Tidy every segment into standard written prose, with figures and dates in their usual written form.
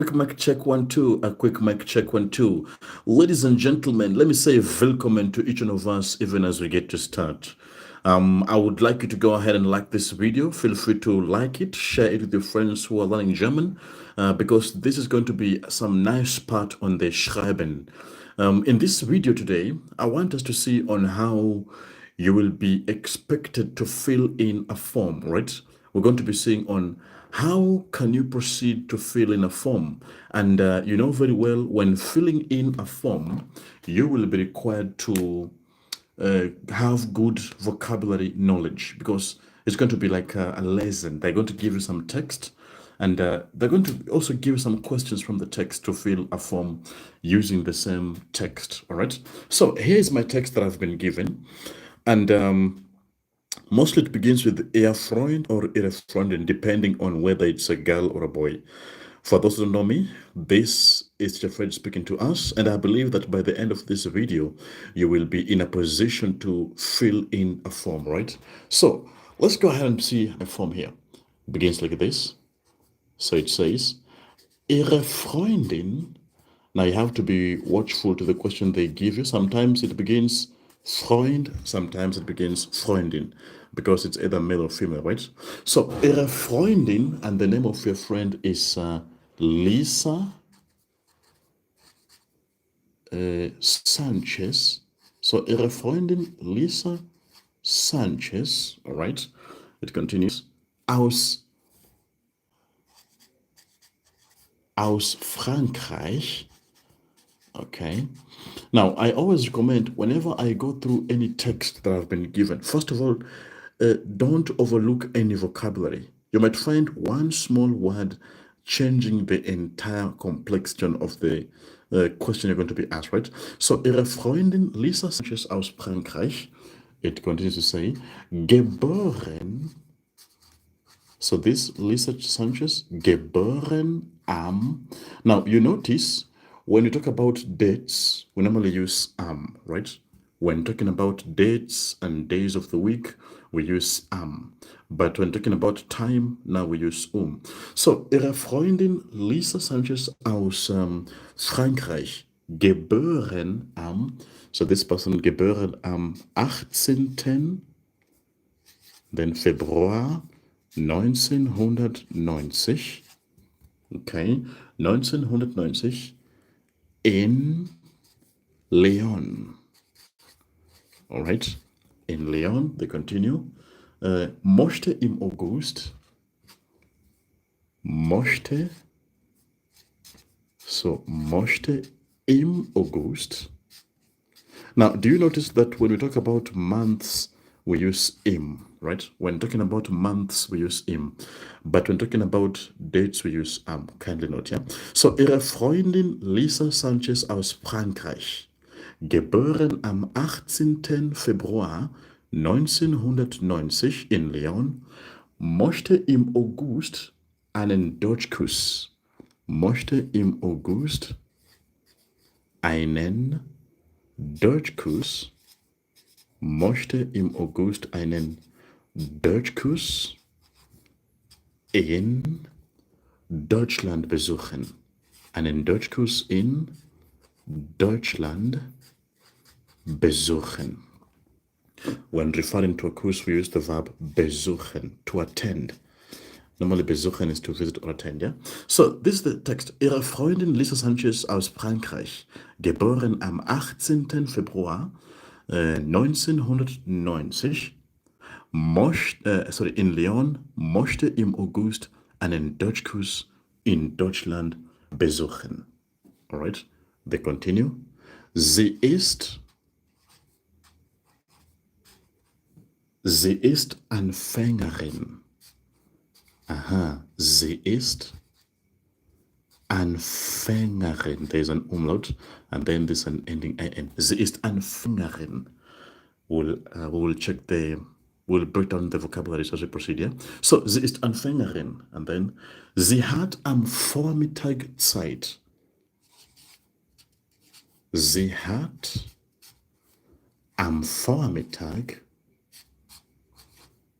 Quick mic check 1 2. A quick mic check 1 2. Ladies and gentlemen, let me say welcome to each one of us, even as we get to start. I would like you to go ahead and like this video. Feel free to like it, share it with your friends who are learning German, because this is going to be some nice part on the Schreiben. In this video today, I want us to see on how you will be expected to fill in a form, right? We're going to be seeing on how can you proceed to fill in a form. And you know very well, when filling in a form, you will be required to have good vocabulary knowledge, because it's going to be like a lesson. They're going to give you some text, and they're going to also give you some questions from the text to fill a form using the same text. All right. So here's my text that I've been given, and mostly it begins with Ihr Freund or Ihre Freundin, depending on whether it's a girl or a boy. For those who don't know me, this is your friend speaking to us, and I believe that by the end of this video, you will be in a position to fill in a form, right? So let's go ahead and see a form here. It begins like this. So it says, Ihre Freundin. Now you have to be watchful to the question they give you. Sometimes it begins Freund, sometimes it begins Freundin, because it's either male or female, right? So Ihre Freundin, and the name of your friend is Lisa Sanchez. So Ihre Freundin Lisa Sanchez, all right? It continues. Aus Frankreich. Okay. Now, I always recommend whenever I go through any text that I've been given, first of all, don't overlook any vocabulary. You might find one small word changing the entire complexion of the question you're going to be asked, right? So, Ihre Freundin Lisa Sanchez aus Frankreich, it continues to say, geboren. So, this Lisa Sanchez, geboren am. Now, you notice when we talk about dates, we normally use right? When talking about dates and days of the week, we use But when talking about time, now we use So, Ihre Freundin Lisa Sanchez aus Frankreich, geboren am, so this person geboren am 18. Then Februar 1990. Okay, 1990 in Leon. All right, in Leon, they continue. Möchte im August, möchte, so möchte im August. Now, do you notice that when we talk about months, we use im, right? When talking about months, we use im. But when talking about dates, we use am. Kindly note, yeah? So, Ihre Freundin Lisa Sanchez aus Frankreich, geboren am 18. Februar 1990 in Leon, möchte im August einen Deutschkuss, möchte im August einen Deutschkurs, möchte im August einen Deutschkurs in Deutschland besuchen. Einen Deutschkurs in Deutschland besuchen. When referring to a course, we use the verb besuchen, to attend. Normally, besuchen is to visit or attend, yeah? So, this is the text. Ihre Freundin Lisa Sanchez aus Frankreich, geboren am 18. Februar 1990, in Leon, möchte im August einen Deutschkurs in Deutschland besuchen. Alright, they continue. Sie ist Anfängerin. Aha, sie ist Anfängerin. There is an umlaut and then there's an ending an. Sie ist Anfängerin. We'll check we'll break down the vocabularies as we proceed, yeah? So, sie ist Anfängerin. And then, sie hat am Vormittag Zeit. Sie hat am Vormittag,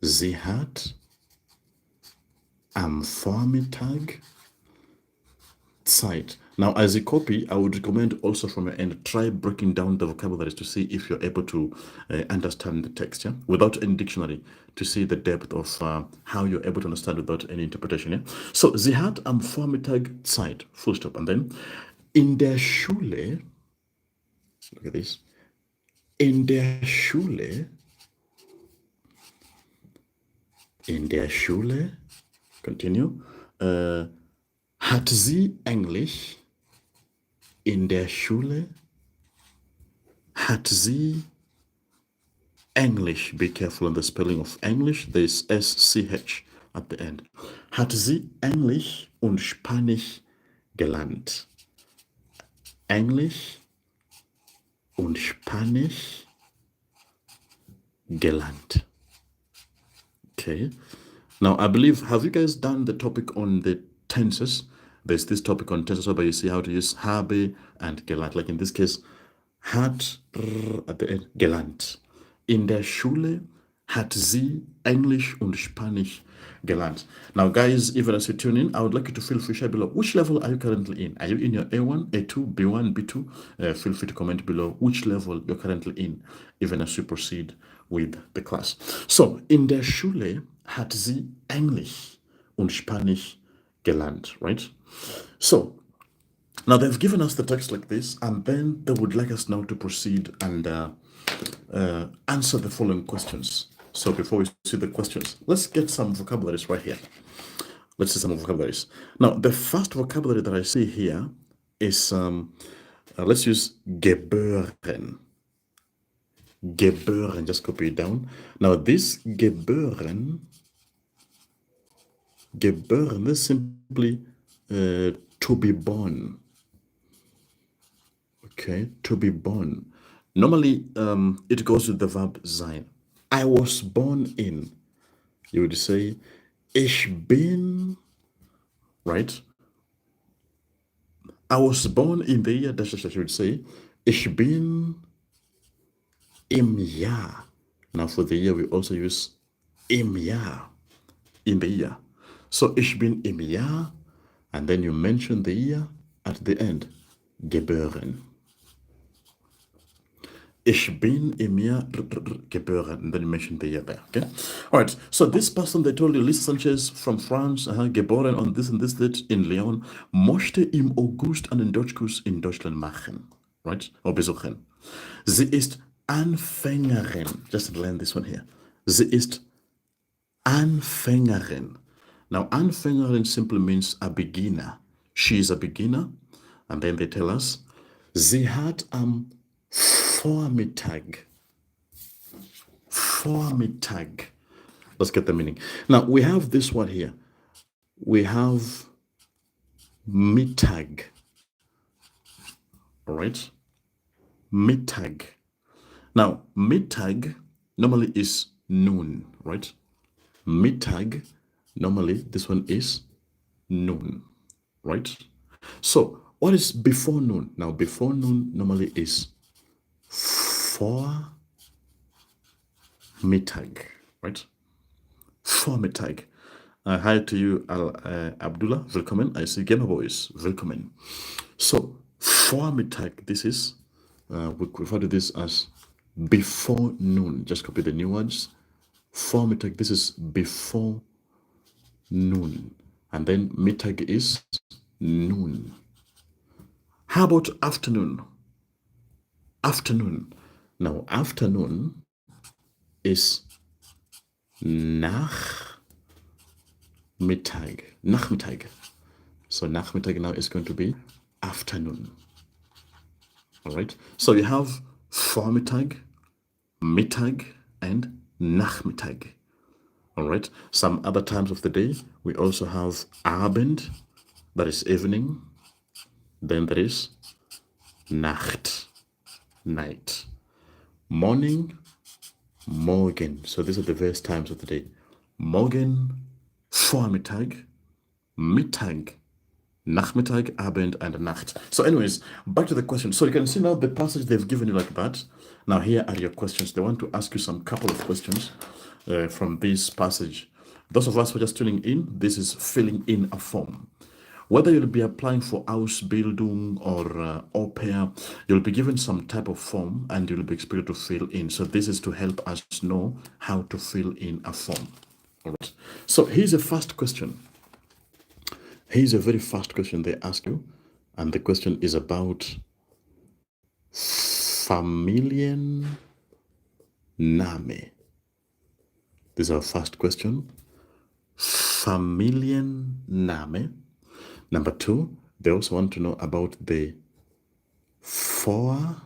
sie hat am Vormittag Zeit. Now, as a copy, I would recommend also from your end, try breaking down the vocabularies to see if you're able to understand the text, yeah, without any dictionary, to see the depth of how you're able to understand without any interpretation, yeah. So, sie hat am Vormittag Zeit, full stop, and then in der Schule, look at this, in der Schule, continue, hat sie Englisch in der Schule? Hat sie English? Be careful on the spelling of English. There's SCH at the end. Hat sie Englisch und Spanisch gelernt? Englisch und Spanisch gelernt. Okay. Now, I believe, have you guys done the topic on the tenses? There's this topic on tenses where you see how to use habe and gelernt. Like in this case, hat at the end gelernt. In der Schule hat sie Englisch und Spanisch gelernt. Now, guys, even as you tune in, I would like you to feel free to share below. Which level are you currently in? Are you in your A1, A2, B1, B2? Feel free to comment below which level you're currently in, even as you proceed with the class. So, in der Schule hat sie Englisch und Spanisch gelernt, right? So, now they've given us the text like this, and then they would like us now to proceed and answer the following questions. So before we see the questions, let's get some vocabularies right here. Let's see some vocabularies. Now, the first vocabulary that I see here is, let's use geboren. Geboren, just copy it down. Now, this geboren is simply to be born. Okay, to be born. Normally, it goes with the verb sein. I was born in. You would say, ich bin, right? I was born in the year, dash, you would say, ich bin im Jahr. Now, for the year, we also use im Jahr, in the year. So, ich bin im Jahr, and then you mention the year at the end, geboren. Ich bin im Jahr geboren, and then you mention the year there, okay? All right, so this person, they told you, Lisa Sanchez from France, geboren on this and this date in Lyon, möchte im August einen Deutschkurs in Deutschland machen, right? Or besuchen. Sie ist Anfängerin. Just learn this one here. Sie ist Anfängerin. Now, Anfängerin simply means a beginner. She is a beginner. And then they tell us, sie hat am Vormittag. Vormittag. Let's get the meaning. Now, we have this one here. We have Mittag. All right? Mittag. Now, Mittag normally is noon, right? Mittag, normally this one is noon, right? So, what is before noon? Now, before noon normally is Vormittag, right? Vormittag. Hi to you, Abdullah. Willkommen. I see Gamer Boys. Willkommen. So, Vormittag, this is, we refer to this as before noon. Just copy the new words. Vormittag, this is before noon. And then Mittag is noon. How about afternoon? Afternoon. Now, afternoon is Nachmittag. Nachmittag. So Nachmittag now is going to be afternoon. All right. So you have Vormittag, Mittag, and Nachmittag. All right. Some other times of the day, we also have Abend, that is evening. Then there is Nacht, night. Morning, Morgen. So these are the various times of the day. Morgen, Vormittag, Mittag, Nachmittag, Abend, and Nacht. So anyways, back to the question. So you can see now the passage they've given you like that. Now here are your questions. They want to ask you some couple of questions from this passage. Those of us who are just tuning in, this is filling in a form. Whether you'll be applying for Ausbildung or au pair, you'll be given some type of form and you'll be expected to fill in. So this is to help us know how to fill in a form. All right. So here's a first question. Here's a very first question they ask you, and the question is about Familienname. This is our first question. Familienname. Number two, they also want to know about the Vorname.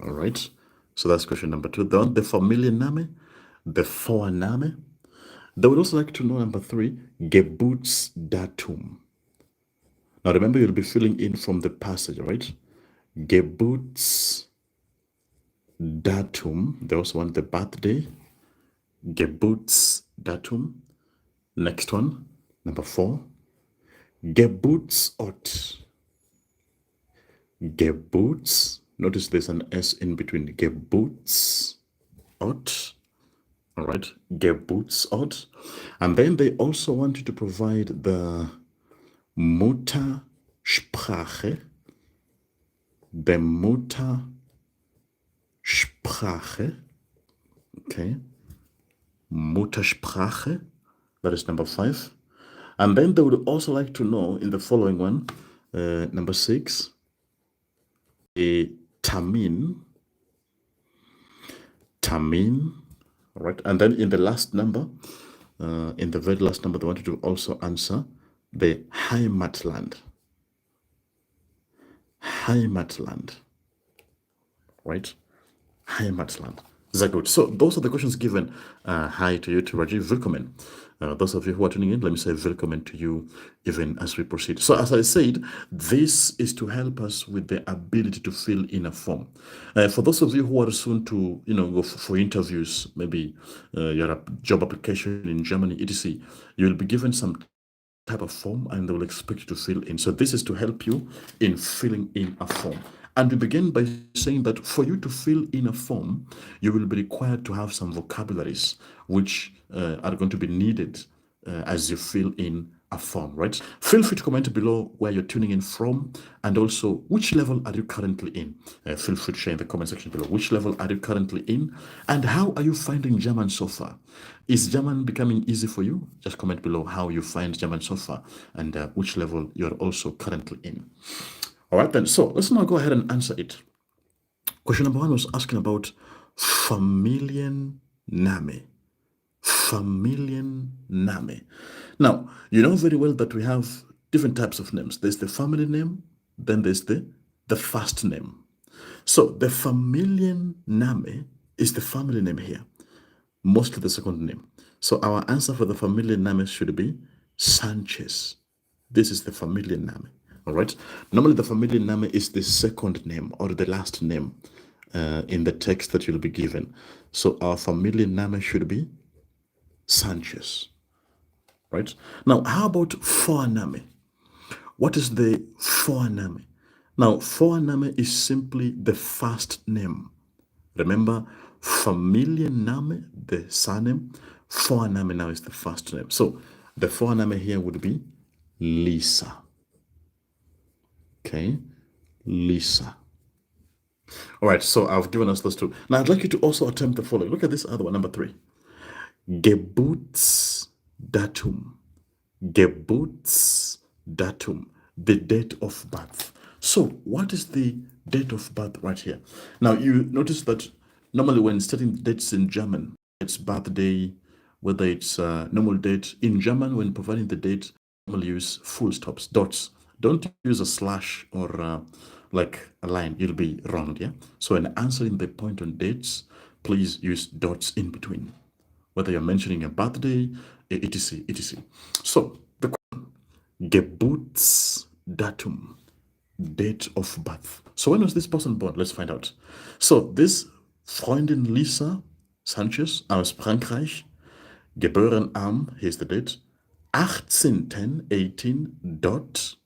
All right. So that's question number two. They want the Familienname, the Vorname. They would also like to know number three, Geburtsdatum. Now remember, you'll be filling in from the passage, right? Geburtsdatum. They also want the birthday. Geburtsdatum. Next one, number four, Geburtsort. Geburts. Notice there's an S in between. Geburtsort. All right, Geburtsort. And then they also want you to provide the Muttersprache. The Muttersprache. Okay. Muttersprache. That is number five. And then they would also like to know in the following one, number six, a Termin. Termin. All right. And then in the last number, in the very last number, they wanted to also answer the Heimatland. Heimatland. Right? Heimatland. Sehr gut. So those are the questions given. Hi to you, to Rajiv. Willkommen. Those of you who are tuning in, let me say welcome to you even as we proceed. So as I said, this is to help us with the ability to fill in a form. For those of you who are soon to, go for interviews, maybe your job application in Germany, etc., you will be given some type of form and they will expect you to fill in. So this is to help you in filling in a form. And we begin by saying that for you to fill in a form, you will be required to have some vocabularies which are going to be needed as you fill in a form, right? Feel free to comment below where you're tuning in from and also which level are you currently in. Feel free to share in the comment section below which level are you currently in and how are you finding German so far. Is German becoming easy for you? Just comment below how you find German so far and which level you're also currently in. All right then, so let's now go ahead and answer it. Question number one was asking about Familienname. Familienname. Now, you know very well that we have different types of names. There's the family name, then there's the first name. So the Familienname is the family name here, mostly the second name. So our answer for the Familienname should be Sanchez. This is the Familienname. All right. Normally, the Familienname is the second name or the last name in the text that you'll be given. So our Familienname should be Sanchez. Right. Now, how about Vorname? What is the Vorname? Now, Vorname is simply the first name. Remember, Familienname, the surname. Vorname now is the first name. So the Vorname here would be Lisa. Okay, Lisa. All right, so I've given us those two. Now I'd like you to also attempt the following. Look at this other one, number three. Geburtsdatum. Geburtsdatum, the date of birth. So what is the date of birth right here? Now you notice that normally when stating dates in German, it's birthday, whether it's normal date. In German, when providing the date, normally use full stops, dots. Don't use a slash or like a line. You'll be wrong, yeah? So in answering the point on dates, please use dots in between. Whether you're mentioning a birthday, etc., etc. So the question, Geburtsdatum, date of birth. So when was this person born? Let's find out. So this Freundin Lisa Sanchez aus Frankreich, geboren am, here's the date, 18 dot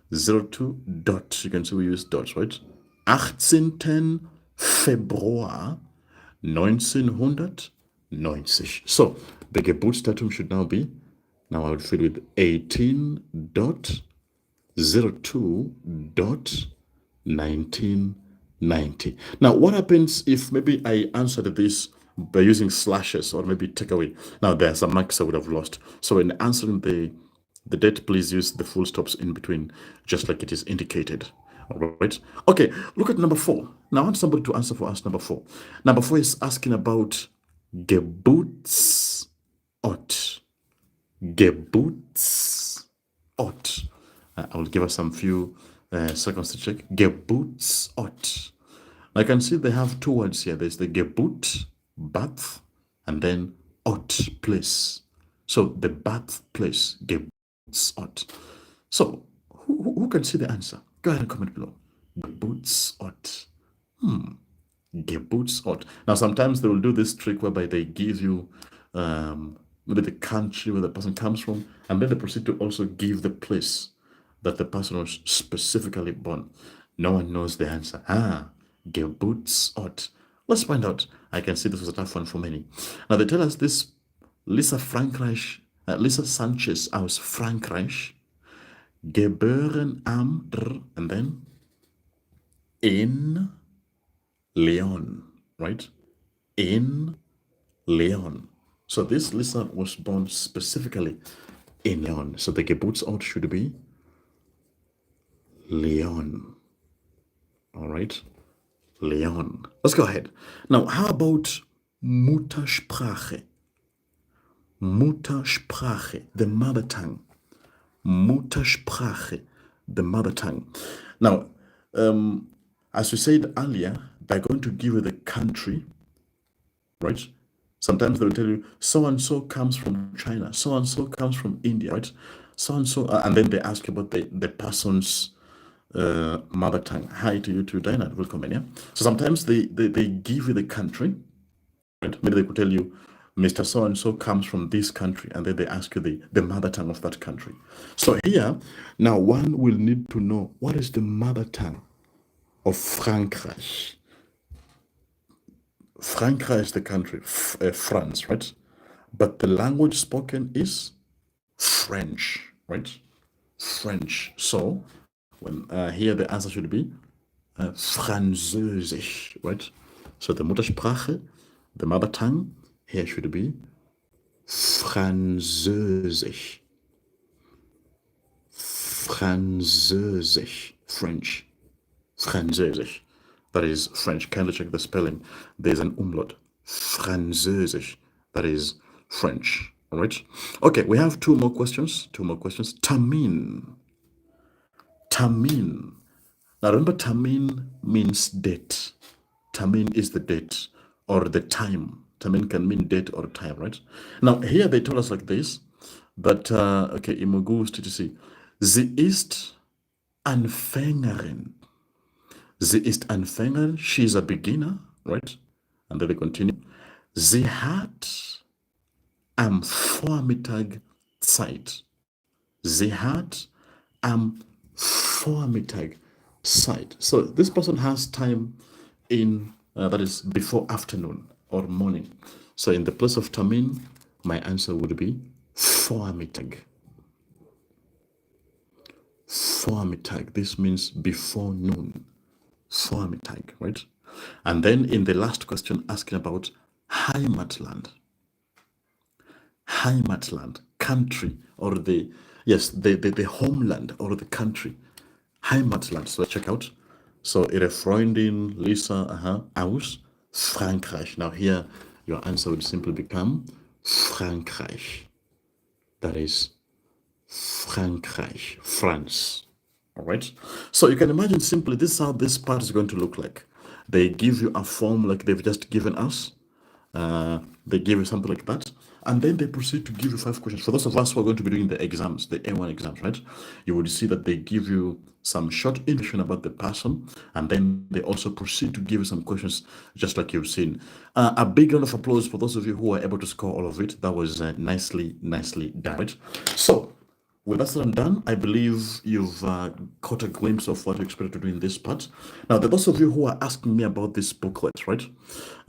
02 dot, you can see we use dots, right? 18. Februar 1990. So the Geburtsdatum should now be Now I would fill with 18.02.1990. Now, what happens if maybe I answered this by using slashes or maybe take away? Now, there's some marks I would have lost. So in answering the date, please use the full stops in between, just like it is indicated. All right. Okay, look at number 4. Now, I want somebody to answer for us number 4. Number 4 is asking about Geburtsort. Geburtsort. I will give us some few seconds to check. Geburtsort. I can see they have two words here. There's the Geburt, birth, and then Ort, place. So the birthplace, Geburtsort. So who can see the answer? Go ahead and comment below. Geburtsort. Geburtsort. Now, sometimes they will do this trick whereby they give you maybe the country where the person comes from, and then they proceed to also give the place that the person was specifically born. No one knows the answer. Geburtsort. Let's find out. I can see this was a tough one for many. Now, they tell us this Lisa Sanchez aus Frankreich, geboren am, and then in Leon, right? In Leon. So this Lisa was born specifically in Leon. So the Geburtsort should be Leon. All right? Leon. Let's go ahead. Now, how about Muttersprache? Muttersprache, the mother tongue. Muttersprache, the mother tongue. Now, as we said earlier, they're going to give you the country, right? Sometimes they'll tell you, so-and-so comes from China, so-and-so comes from India, right? So-and-so, and then they ask about the person's mother tongue. Hi to you too, Diana. Welcome in, yeah? So sometimes they give you the country, right? Maybe they could tell you, Mr. So-and-so comes from this country, and then they ask you the mother tongue of that country. So here, now one will need to know, what is the mother tongue of Frankreich? Frankreich is the country, France, right? But the language spoken is French, right? French. So when here the answer should be Französisch, right? So the Muttersprache, the mother tongue, here should be Französisch. Französisch, French. Französisch. That is French. Kindly check the spelling. There's an umlaut. Französisch. That is French. All right. Okay, we have two more questions. Termin. Termin. Now remember, termin means date. Termin is the date or the time. Termin can mean date or time, right? Now here they told us like this, that okay, im August to see. Sie ist Anfängerin. Sie ist Anfängerin. She is a beginner, right? And then they continue. Sie hat am Vormittag Zeit. Sie hat am Vormittag Zeit. So this person has time in, that is before afternoon or morning. So in the place of Termin, my answer would be Vormittag. Vormittag. This means before noon. Vormittag, right? And then in the last question, asking about Heimatland. Heimatland, country, or the homeland or the country. Heimatland. So check out. So Ihre Freundin Lisa aus Frankreich. Now here your answer would simply become Frankreich. That is Frankreich, France. All right. So you can imagine simply this is how this part is going to look like. They give you a form like they've just given us. They give you something like that. And then they proceed to give you 5 questions. For those of us who are going to be doing the exams, the A1 exams, right? You will see that they give you some short information about the person. And then they also proceed to give you some questions, just like you've seen. A big round of applause for those of you who were able to score all of it. That was nicely done, right? So, with that said and done, I believe you've caught a glimpse of what you expect to do in this part. Now, the those of you who are asking me about this booklet, right?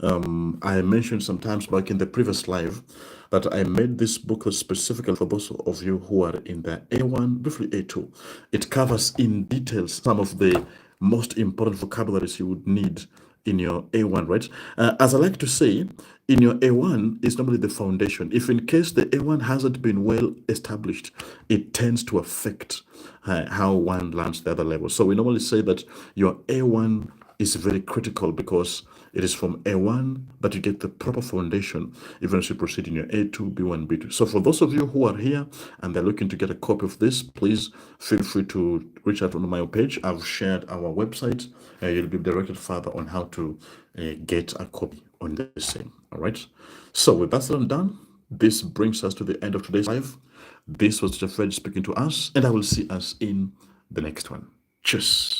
I mentioned sometimes back in the previous live that I made this book specifically for those of you who are in the A1, briefly A2. It covers in detail some of the most important vocabularies you would need in your A1, right? As I like to say, in your A1 is normally the foundation. If in case the A1 hasn't been well established, it tends to affect how one learns the other level. So we normally say that your A1 is very critical because it is from A1 that you get the proper foundation, even as you proceed in your A2, B1, B2. So for those of you who are here and they're looking to get a copy of this, please feel free to reach out on my page. I've shared our website. You'll be directed further on how to get a copy on the same. All right. So with that said and done, this brings us to the end of today's live. This was Jeff Fred speaking to us, and I will see us in the next one. Cheers.